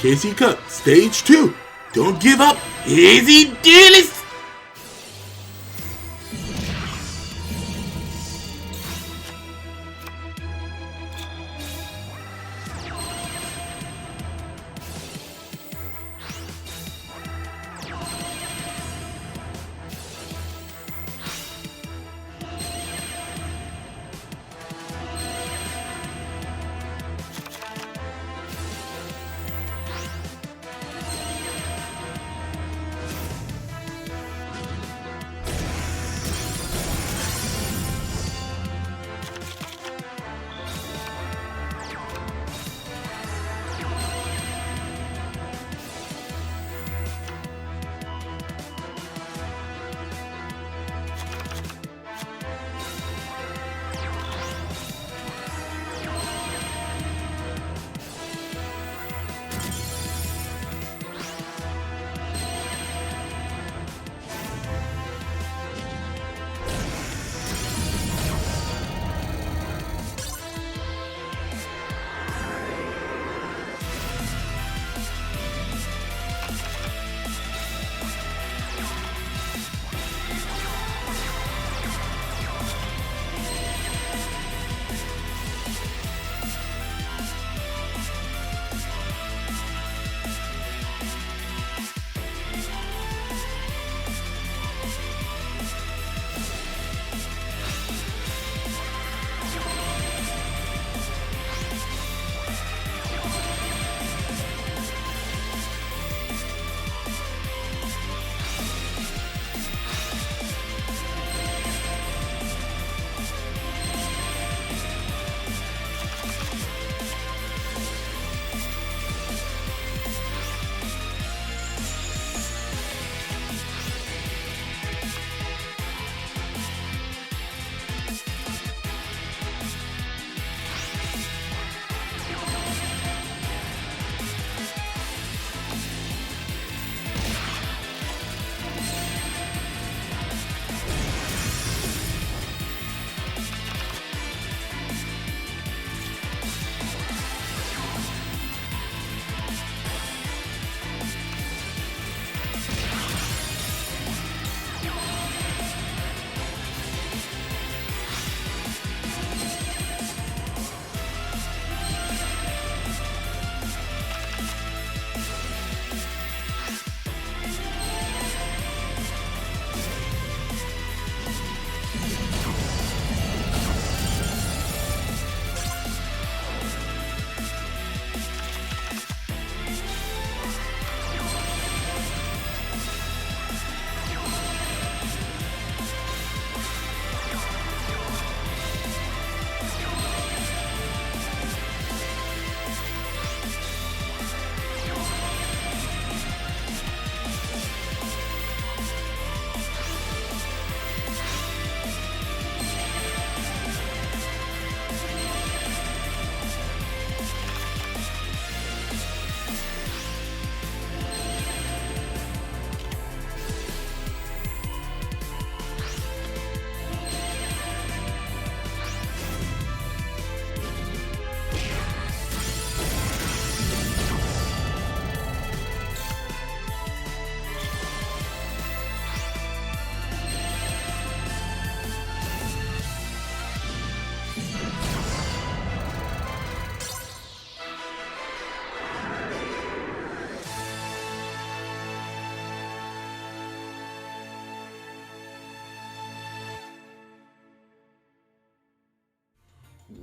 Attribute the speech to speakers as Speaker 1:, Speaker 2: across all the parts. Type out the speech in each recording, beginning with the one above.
Speaker 1: KC Cup Stage 2. Don't give up, Hazy Duelists!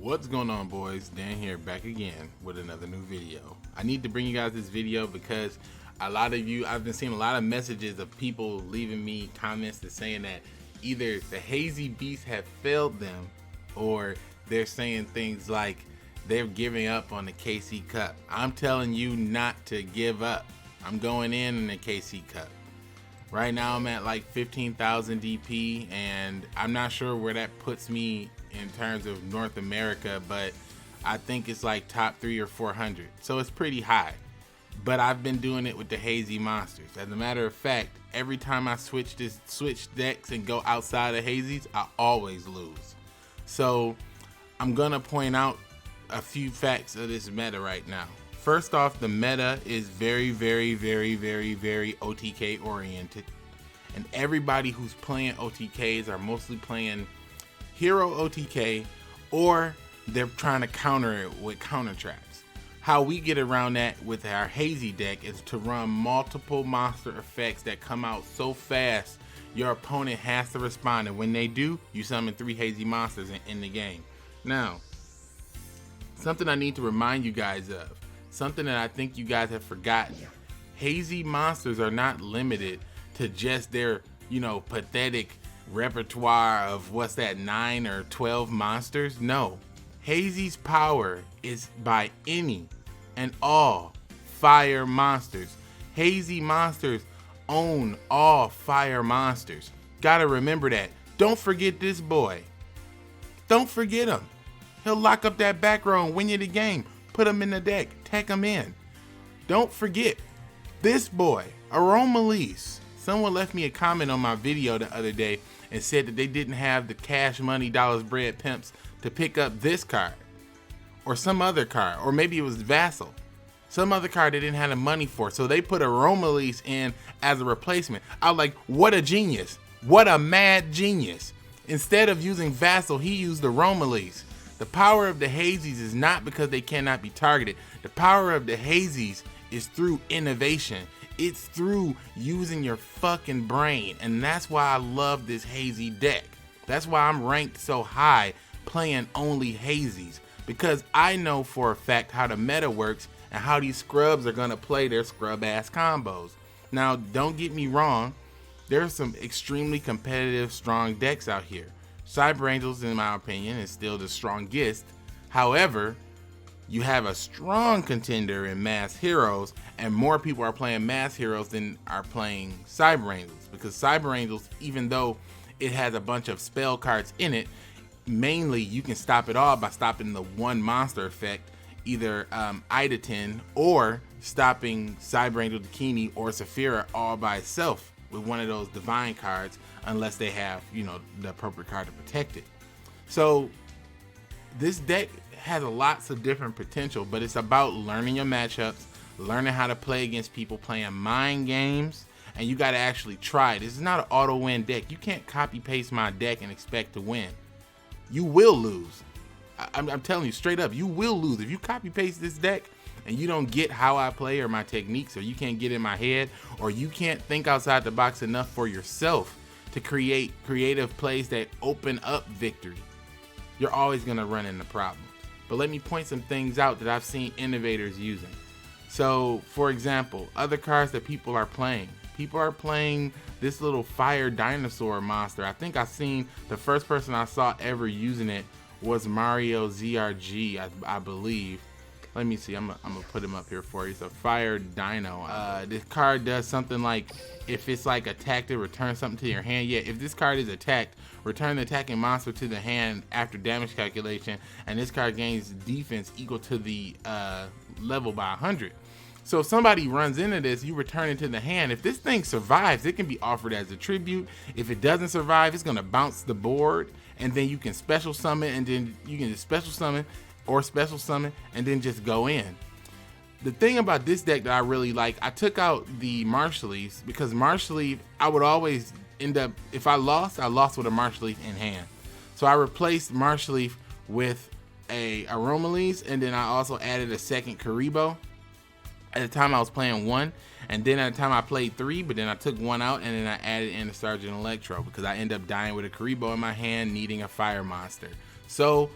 Speaker 1: What's going on, boys? Dan here, back again with another new video. I need to bring you guys this video because a lot of you, I've been seeing a lot of messages of people leaving me comments that saying that either the Hazy beasts have failed them or they're saying things like they're giving up on the KC Cup. I'm telling you not to give up. I'm going in the KC Cup. Right now I'm at like 15,000 DP, and I'm not sure where that puts me in terms of North America, but I think it's like top 300 or 400. So it's pretty high. But I've been doing it with the Hazy monsters. As a matter of fact, every time I switch decks and go outside of Hazy's, I always lose. So I'm gonna point out a few facts of this meta right now. First off, the meta is very, very, very, very, very OTK oriented. And everybody who's playing OTKs are mostly playing hero OTK, or they're trying to counter it with counter traps. How we get around that with our Hazy deck is to run multiple monster effects that come out so fast your opponent has to respond, and when they do, you summon 3 Hazy monsters and end the game. Now, something I need to remind you guys of, something that I think you guys have forgotten. Hazy monsters are not limited to just their, pathetic repertoire of 9 or 12 monsters. No, Hazy's power is by any and all fire monsters. Hazy monsters own all fire monsters. Gotta remember that. Don't forget this boy. Don't forget him. He'll lock up that back row and win you the game. Put him in the deck. Take him in. Don't forget this boy, Aromalise. Someone left me a comment on my video the other day and said that they didn't have the cash money dollars bread pimps to pick up this card or some other card, or maybe it was Vassal, some other card they didn't have the money for, so they put Aromalise in as a replacement. I was like, what a genius, what a mad genius. Instead of using Vassal, he used Aromalise. The power of the Hazies is not because they cannot be targeted. The power of the Hazies is through innovation. It's through using your fucking brain, and that's why I love this Hazy deck. That's why I'm ranked so high playing only Hazies, because I know for a fact how the meta works and how these scrubs are gonna play their scrub ass combos. Now, don't get me wrong, there's some extremely competitive, strong decks out here. Cyber Angels, in my opinion, is still the strongest. However, you have a strong contender in Mass Heroes, and more people are playing Mass Heroes than are playing Cyber Angels, because Cyber Angels, even though it has a bunch of spell cards in it, mainly you can stop it all by stopping the one monster effect, either Idaten or stopping Cyber Angel Dakini or Saphira all by itself with one of those divine cards, unless they have, the appropriate card to protect it. So this deck has lots of different potential, but it's about learning your matchups, learning how to play against people, playing mind games, and you got to actually try. This is not an auto win deck. You can't copy paste my deck and expect to win. You will lose. I'm telling you straight up, you will lose if you copy paste this deck and you don't get how I play or my techniques, or you can't get in my head, or you can't think outside the box enough for yourself to create creative plays that open up victory. You're always gonna run into problems. But let me point some things out that I've seen innovators using. So, for example, other cards that people are playing. People are playing this little fire dinosaur monster. I think I've seen, the first person I saw ever using it was Mario ZRG, I believe. Let me see, I'm gonna put him up here for you. It's a fire dino. This card does something like, if it's like attacked, it returns something to your hand. Yeah, if this card is attacked, return the attacking monster to the hand after damage calculation, and this card gains defense equal to the level by 100. So if somebody runs into this, you return it to the hand. If this thing survives, it can be offered as a tribute. If it doesn't survive, it's gonna bounce the board, and then you can special summon, and then you can just special summon or special summon and then just go in. The thing about this deck that I really like, I took out the Marsh Leaf, because Marsh Leaf, I would always end up, if I lost with a Marsh Leaf in hand. So I replaced Marsh Leaf with a Aromalise, and then I also added a second Karibo. At the time I was playing 1, and then at the time I played 3, but then I took 1 out, and then I added in a Sergeant Electro, because I ended up dying with a Karibo in my hand, needing a fire monster. So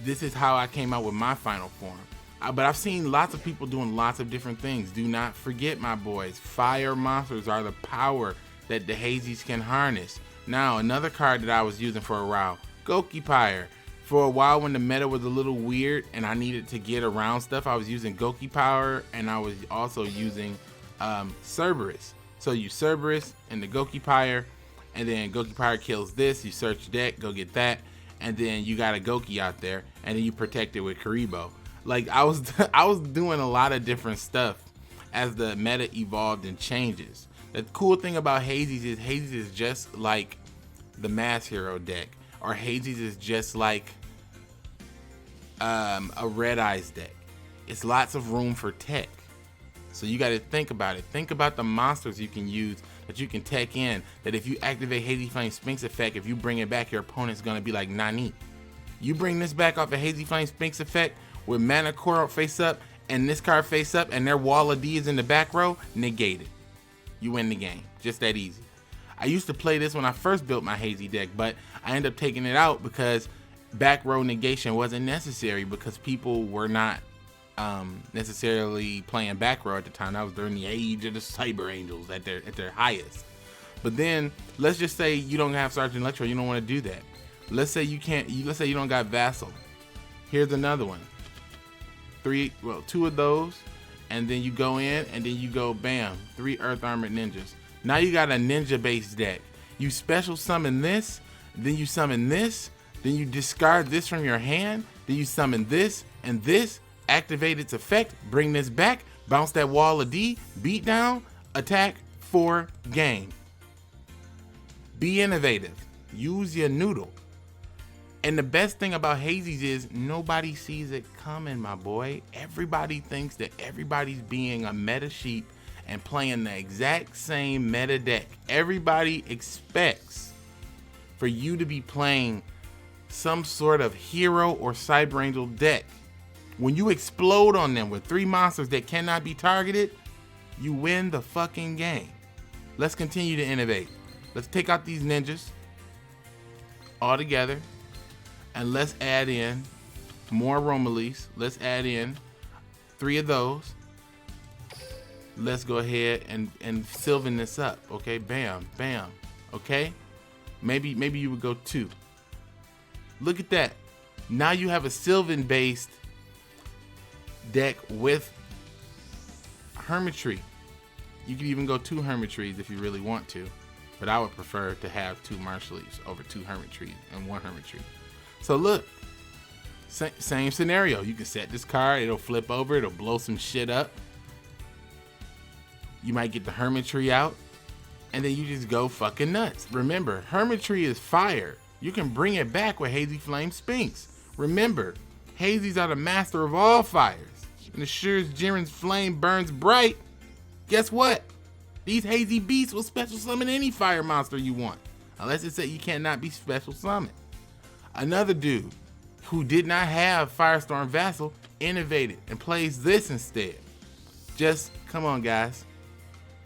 Speaker 1: this is how I came out with my final form. But I've seen lots of people doing lots of different things. Do not forget, my boys, fire monsters are the power that the Hazies can harness. Now, another card that I was using for a while, Gokipire. For a while when the meta was a little weird and I needed to get around stuff, I was using Gokipire, and I was also using Cerberus. So you Cerberus and the Gokipire, and then Gokipire kills this, you search deck, go get that, and then you got a Goki out there, and then you protect it with Karibo. Like, I was doing a lot of different stuff as the meta evolved and changes. The cool thing about Hazies is just like the Mass Hero deck, or Hazies is just like a Red Eyes deck. it's lots of room for tech. So you got to think about it. Think about the monsters you can use that you can tech in, that if you activate Hazy Flame Sphinx effect, if you bring it back, your opponent's going to be like, Nani. You bring this back off a Hazy Flame Sphinx effect with Mana Coral face up and this card face up and their Wall of D is in the back row, negate it. You win the game. Just that easy. I used to play this when I first built my Hazy deck, but I ended up taking it out because back row negation wasn't necessary because people were not necessarily playing back row at the time. That was during the age of the Cyber Angels at their highest. But then let's just say you don't have Sergeant Electro, you don't want to do that. Let's say you can't. Let's say you don't got Vassal. Here's another one. Two of those, and then you go in, and then you go bam, 3 Earth Armored Ninjas. Now you got a ninja based deck. You special summon this, then you summon this, then you discard this from your hand, then you summon this and this. Activate its effect, bring this back, bounce that Wall of D, beat down, attack for game. Be innovative. Use your noodle. And the best thing about Hazy's is nobody sees it coming, my boy. Everybody thinks that everybody's being a meta sheep and playing the exact same meta deck. Everybody expects for you to be playing some sort of hero or Cyber Angel deck. When you explode on them with 3 monsters that cannot be targeted, you win the fucking game. Let's continue to innovate. Let's take out these ninjas all together and let's add in more Romalies. Let's add in 3 of those. Let's go ahead and Sylvan this up. Okay, bam, bam. Okay, maybe you would go 2. Look at that. Now you have a Sylvan based deck with Hermitry. You could even go 2 Hermitries if you really want to, but I would prefer to have 2 Marshleaves over 2 Hermitries and 1 Hermitry. So look, same scenario. You can set this card, it'll flip over, it'll blow some shit up. You might get the Hermitry out, and then you just go fucking nuts. Remember, Hermitry is fire. You can bring it back with Hazy Flame Sphinx. Remember, Hazy's are the master of all fires. And as sure as Jiren's flame burns bright, guess what? These Hazy Beasts will special summon any fire monster you want. Unless it said you cannot be special summoned. Another dude who did not have Firestorm Vassal innovated and plays this instead. Just come on, guys.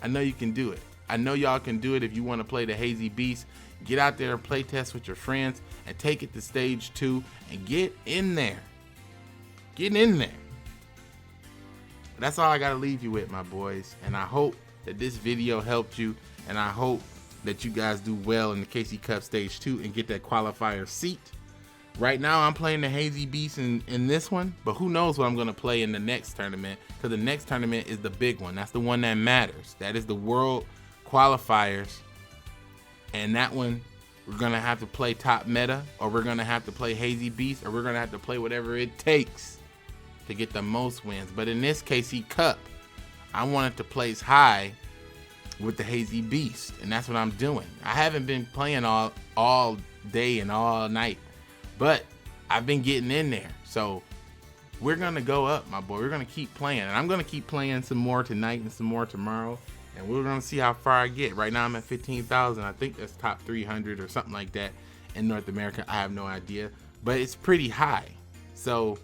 Speaker 1: I know you can do it. I know y'all can do it if you want to play the Hazy Beast. Get out there and play test with your friends and take it to stage 2 and get in there. Get in there. That's all I got to leave you with, my boys. And I hope that this video helped you. And I hope that you guys do well in the KC Cup stage 2 and get that qualifier seat. Right now, I'm playing the Hazy Beast in this one. But who knows what I'm going to play in the next tournament. Because the next tournament is the big one. That's the one that matters. That is the world qualifiers. And that one, we're going to have to play top meta. Or we're going to have to play Hazy Beast. Or we're going to have to play whatever it takes to get the most wins. But in this KC Cup, I wanted to place high with the Hazy Beast, and that's what I'm doing. I haven't been playing all day and all night, but I've been getting in there. So we're gonna go up, my boy. We're gonna keep playing, and I'm gonna keep playing some more tonight and some more tomorrow, and we're gonna see how far I get. Right now I'm at 15,000. I think that's top 300 or something like that in North America. I have no idea, but it's pretty high. So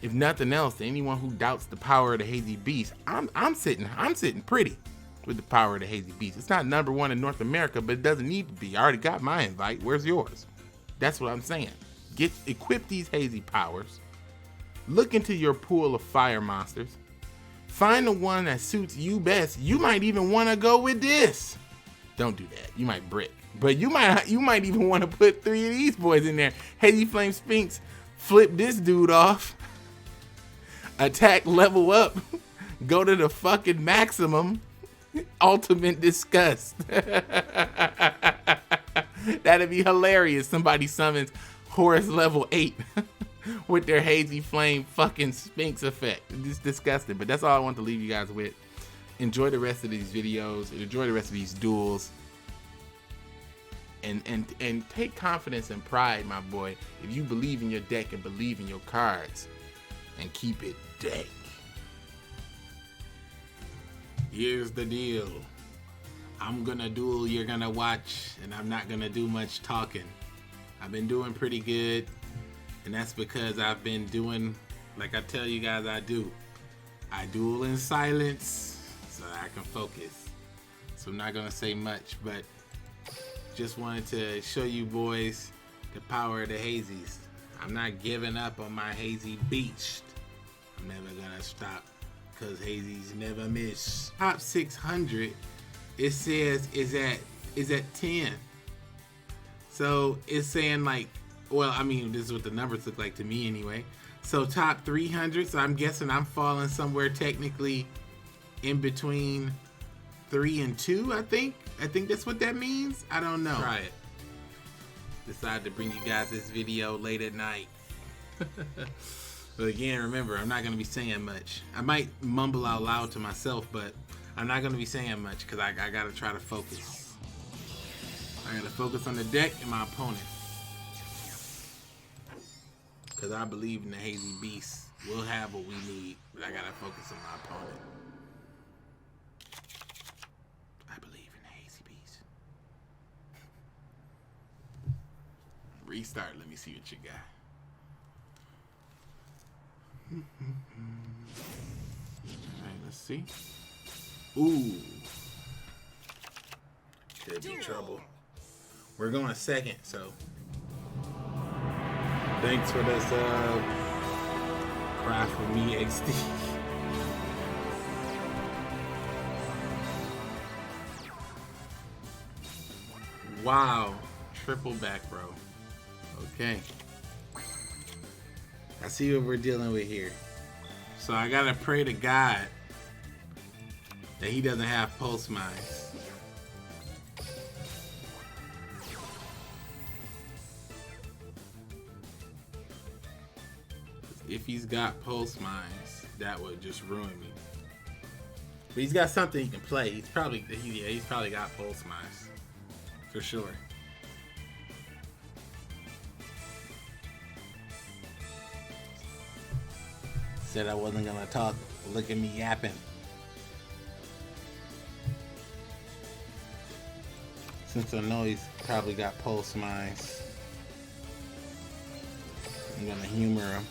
Speaker 1: if nothing else, to anyone who doubts the power of the Hazy Beast, I'm sitting pretty with the power of the Hazy Beast. It's not number 1 in North America, but it doesn't need to be. I already got my invite. Where's yours? That's what I'm saying. Equip these Hazy powers. Look into your pool of fire monsters. Find the one that suits you best. You might even want to go with this. Don't do that. You might brick. But you might even want to put 3 of these boys in there. Hazy Flame Sphinx, flip this dude off. Attack level up. Go to the fucking maximum. Ultimate disgust. That'd be hilarious. Somebody summons Horus level 8 with their Hazy Flame fucking Sphinx effect. It's disgusting, but that's all I want to leave you guys with. Enjoy the rest of these videos. Enjoy the rest of these duels. And take confidence and pride, my boy, if you believe in your deck and believe in your cards, and keep it dank. Here's the deal. I'm gonna duel, you're gonna watch, and I'm not gonna do much talking. I've been doing pretty good, and that's because I've been doing like I tell you guys I do. I duel in silence so that I can focus. So I'm not gonna say much, but just wanted to show you boys the power of the Hazys. I'm not giving up on my Hazy beast. I'm never gonna stop, cause Hazys never miss. Top 600, it says is at 10. So it's saying like, well, I mean, this is what the numbers look like to me anyway. So top 300, so I'm guessing I'm falling somewhere technically in between 3 and 2, I think that's what that means. I don't know. Try it. Decided to bring you guys this video late at night. But again, remember, I'm not going to be saying much. I might mumble out loud to myself, but I'm not going to be saying much because I got to try to focus. I got to focus on the deck and my opponent. Because I believe in the Hazy Beast. We'll have what we need, but I got to focus on my opponent. I believe in the Hazy Beast. Restart. Let me see what you got. Alright, let's see. Ooh. Could be trouble. We're going second, so. Thanks for the sub. Cry for me, XD. Wow. Triple back row. Okay. I see what we're dealing with here. So I gotta pray to God that he doesn't have pulse mines. If he's got pulse mines, that would just ruin me. But he's got something he can play. He's probably got pulse mines for sure. Said I wasn't gonna talk. Look at me yapping. Since I know he's probably got pulse mines, I'm gonna humor him.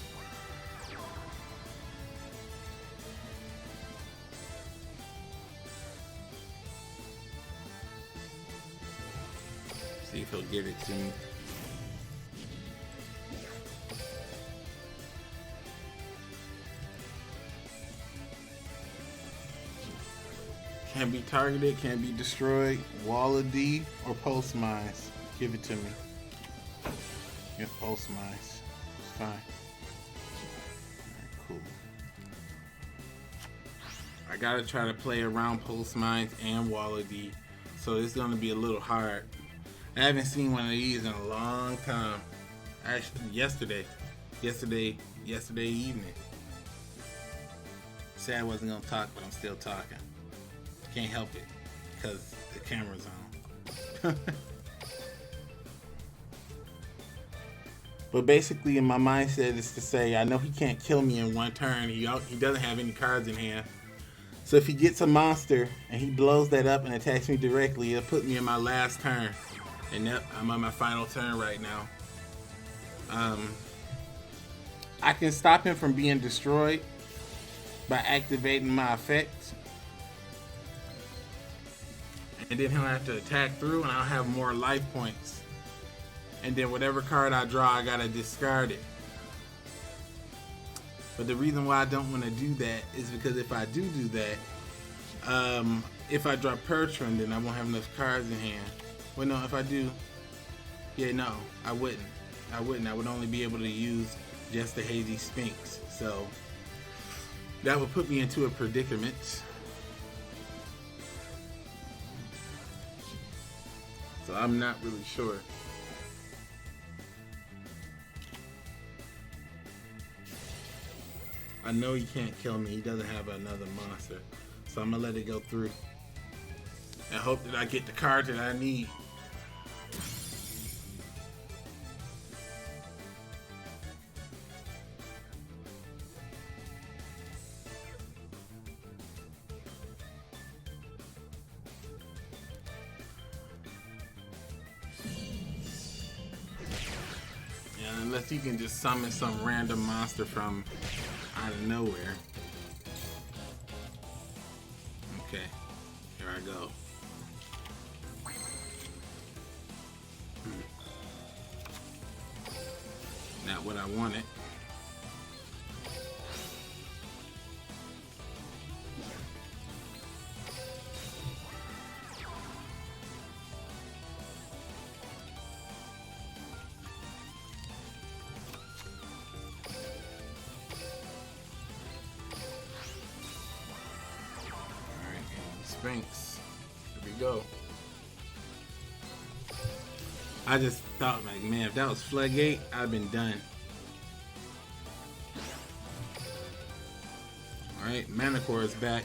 Speaker 1: See if he'll give it to me. Can't be targeted, can't be destroyed. Wall of D or pulse mines. Give it to me. Get pulse mines. It's fine. Alright, cool. I gotta try to play around pulse mines and wall of D. So it's gonna be a little hard. I haven't seen one of these in a long time. Actually, yesterday evening. Said I wasn't gonna talk, but I'm still talking. Can't help it because the camera's on. But basically, in my mindset is to say, I know he can't kill me in one turn. He doesn't have any cards in hand. So if he gets a monster and he blows that up and attacks me directly, it'll put me in my last turn. And yep, I'm on my final turn right now. I can stop him from being destroyed by activating my effects. And then he'll have to attack through and I'll have more life points. And then whatever card I draw, I gotta discard it. But the reason why I don't want to do that is because if I do that, if I draw Pertran, then I won't have enough cards in hand. Well, no, if I do, yeah, no, I wouldn't. I would only be able to use just the Hazy Sphinx. So that would put me into a predicament. So I'm not really sure. I know he can't kill me. He doesn't have another monster. So I'm gonna let it go through. And hope that I get the card that I need. Unless he can just summon some random monster from out of nowhere. Okay, here I go. Not what I wanted. Sphinx. Here we go. I just thought, like, man, if that was Floodgate, I'd been done. Alright, Manicore is back.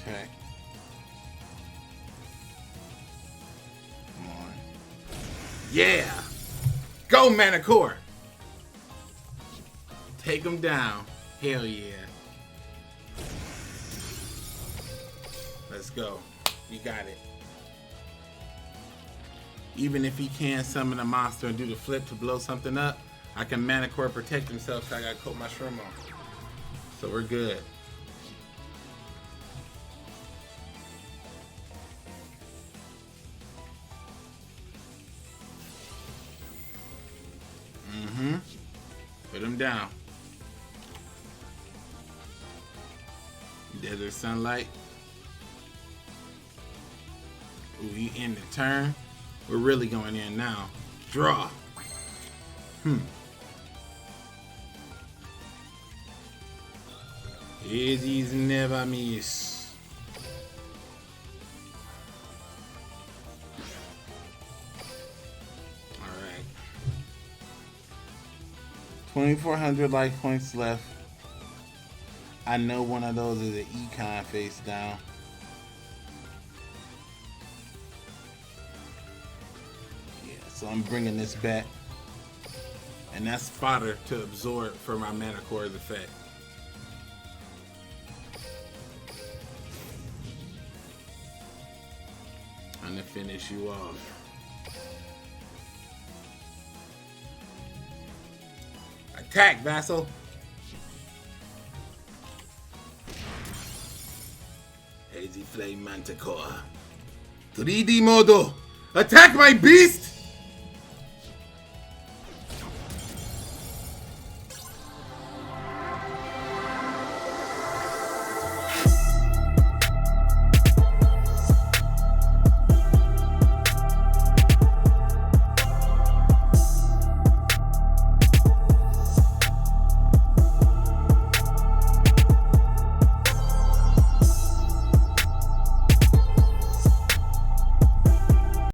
Speaker 1: Okay. Yeah! Go, Manicore! Take him down. Hell yeah. Let's go. You got it. Even if he can't summon a monster and do the flip to blow something up, I can Manicore protect himself so I gotta coat my shroom on. So we're good. Put him down. Desert Sunlight. Ooh, he end the turn. We're really going in now. Draw. Hazy's never miss. Alright. 2,400 life points left. I know one of those is an econ face down. Yeah, so I'm bringing this back. And that's fodder to absorb for my Manicore's effect. I'm gonna finish you off. Attack, Vassal! Hazy Flame Manticore. 3D Modo! Attack my beast!